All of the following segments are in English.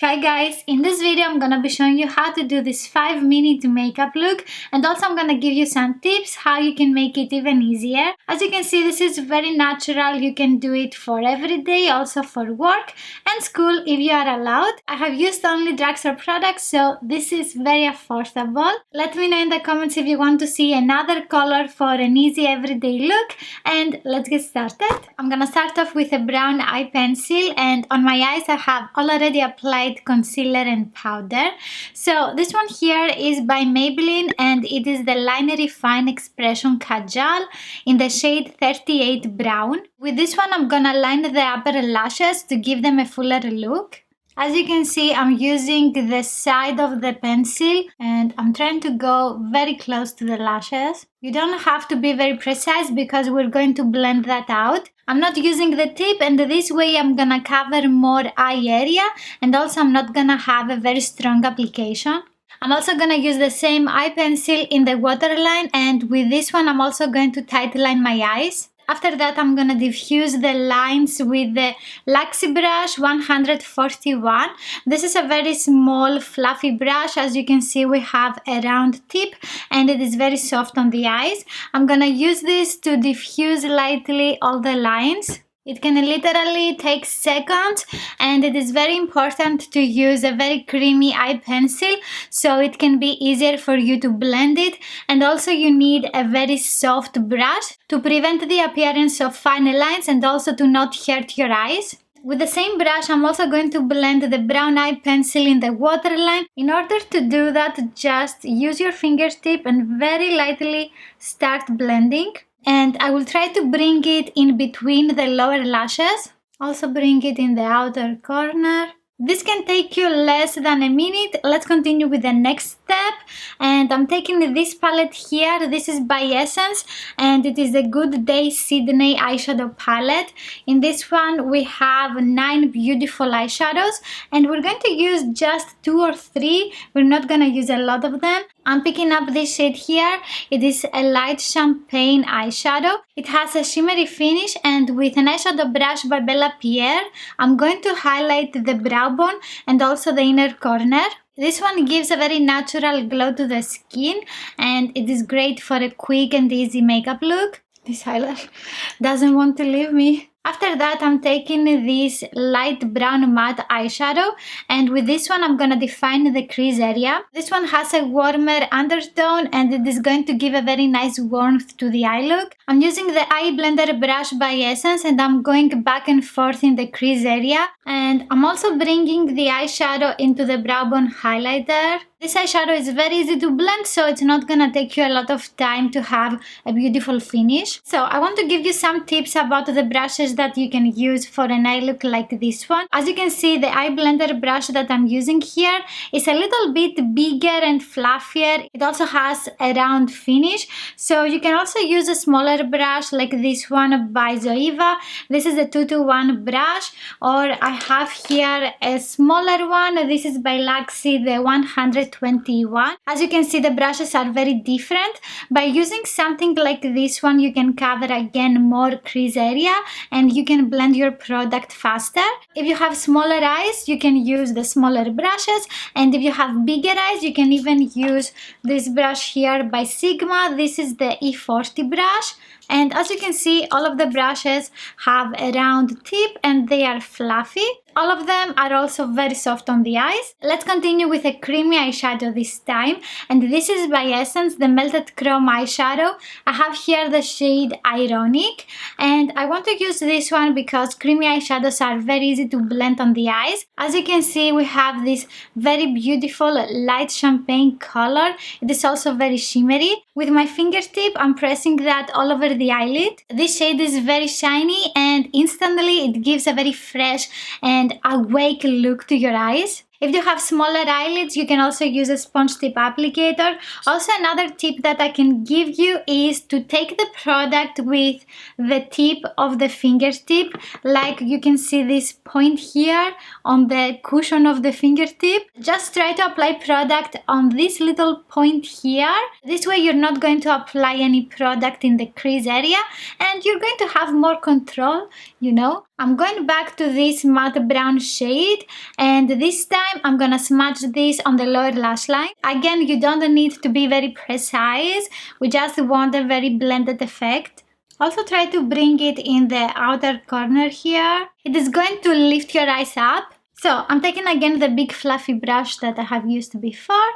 Hi guys, in this video I'm gonna be showing you how to do this 5-minute makeup look, and also I'm gonna give you some tips how you can make it even easier. As you can see, this is very natural. You can do it for every day, also for work and school if you are allowed. I have used only Drugstore products, so this is very affordable. Let me know in the comments if you want to see another color for an easy everyday look, and let's get started. I'm gonna start off with a brown eye pencil, and on my eyes I have already applied concealer and powder. So this one here is by Maybelline, and it is the Linery Fine Expression Kajal in the shade 38 Brown. With this one I'm gonna line the upper lashes to give them a fuller look. As you can see, I'm using the side of the pencil and I'm trying to go very close to the lashes. You don't have to be very precise because we're going to blend that out. I'm not using the tip, and this way I'm gonna cover more eye area, and also I'm not gonna have a very strong application. I'm also gonna use the same eye pencil in the waterline, and with this one I'm also going to tightline my eyes. After that I'm gonna diffuse the lines with the Luxie brush 141. This is a very small fluffy brush. As you can see, we have a round tip and it is very soft on the eyes. I'm gonna use this to diffuse lightly all the lines. It can literally take seconds, and it is very important to use a very creamy eye pencil so it can be easier for you to blend it. And also you need a very soft brush to prevent the appearance of fine lines and also to not hurt your eyes. With the same brush, I'm also going to blend the brown eye pencil in the waterline. In order to do that, just use your fingertip and very lightly start blending. And I will try to bring it in between the lower lashes. Also bring it in the outer corner. This can take you less than a minute. Let's continue with the next step. And I'm taking this palette here. This is by Essence, and it is the Gday Sydney eyeshadow palette. In this one we have 9 beautiful eyeshadows, and we're going to use just 2 or 3. We're not gonna use a lot of them. I'm picking up this shade here. It is a light champagne eyeshadow. It has a shimmery finish, and with an eyeshadow brush by Bella Pierre, I'm going to highlight the brow bone and also the inner corner. This one gives a very natural glow to the skin, and it is great for a quick and easy makeup look. This highlight doesn't want to leave me. After that, I'm taking this light brown matte eyeshadow, and with this one I'm gonna define the crease area. This one has a warmer undertone, and it is going to give a very nice warmth to the eye look. I'm using the eye blender brush by Essence, and I'm going back and forth in the crease area. And I'm also bringing the eyeshadow into the brow bone highlighter. This eyeshadow is very easy to blend, so it's not gonna take you a lot of time to have a beautiful finish. So I want to give you some tips about the brushes that you can use for an eye look like this one. As you can see, the eye blender brush that I'm using here is a little bit bigger and fluffier. It also has a round finish, so you can also use a smaller brush like this one by Zoeva. This is a 2-to-1 brush, or I have here a smaller one. This is by Luxie, the 121. As you can see, the brushes are very different. By using something like this one, you can cover again more crease area, and you can blend your product faster. If you have smaller eyes, you can use the smaller brushes, and if you have bigger eyes, you can even use this brush here by Sigma. This is the E40 brush, and as you can see, all of the brushes have a round tip and they are fluffy. All of them are also very soft on the eyes. Let's continue with a creamy eyeshadow this time, and this is by Essence, the Melted Chrome eyeshadow. I have here the shade Ironic, and I want to use this one because creamy eyeshadows are very easy to blend on the eyes. As you can see, we have this very beautiful light champagne color. It is also very shimmery. With my fingertip, I'm pressing that all over the eyelid. This shade is very shiny, and instantly it gives a very fresh and awake look to your eyes. If you have smaller eyelids, you can also use a sponge tip applicator. Also, another tip that I can give you is to take the product with the tip of the fingertip. Like you can see this point here on the cushion of the fingertip. Just try to apply product on this little point here. This way you're not going to apply any product in the crease area, and you're going to have more control you know. I'm going back to this matte brown shade, and this time I'm gonna smudge this on the lower lash line. Again, you don't need to be very precise, we just want a very blended effect. Also try to bring it in the outer corner here. It is going to lift your eyes up. So I'm taking again the big fluffy brush that I have used before,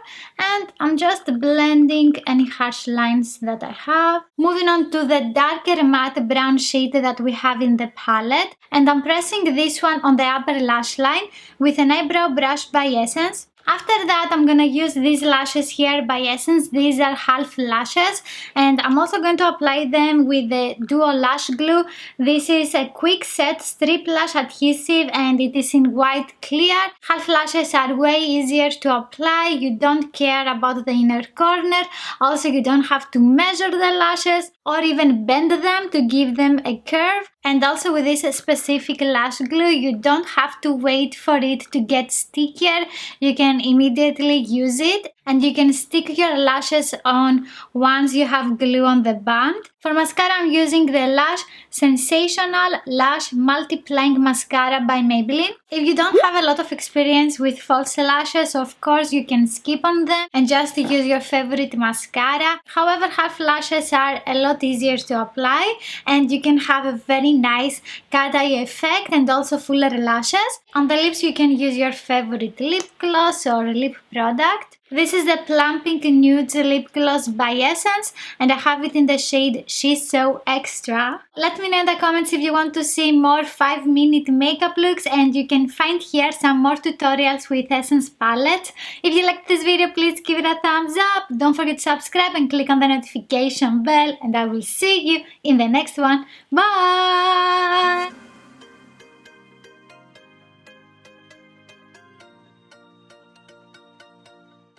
and I'm just blending any harsh lines that I have. Moving on to the darker matte brown shade that we have in the palette, and I'm pressing this one on the upper lash line with an eyebrow brush by Essence. After that, I'm gonna use these lashes here by Essence. These are half lashes, and I'm also going to apply them with the Duo Lash Glue. This is a quick set strip lash adhesive, and it is in white clear. Half lashes are way easier to apply. You don't care about the inner corner. Also, you don't have to measure the lashes or even bend them to give them a curve. And also with this specific lash glue, you don't have to wait for it to get stickier. You can immediately use it, and you can stick your lashes on once you have glue on the band. For mascara, I'm using the Lash Sensational Lash Multiplying Mascara by Maybelline. If you don't have a lot of experience with false lashes, of course you can skip on them and just use your favorite mascara. However, half lashes are a lot easier to apply, and you can have a very nice cat eye effect and also fuller lashes. On the lips, you can use your favorite lip gloss or lip product. This is the Plumping Nudes Lip Gloss by Essence, and I have it in the shade She's So Extra. Let me know in the comments if you want to see more 5-minute makeup looks, and you can find here some more tutorials with Essence palettes. If you liked this video, please give it a thumbs up. Don't forget to subscribe and click on the notification bell, and I will see you in the next one. Bye!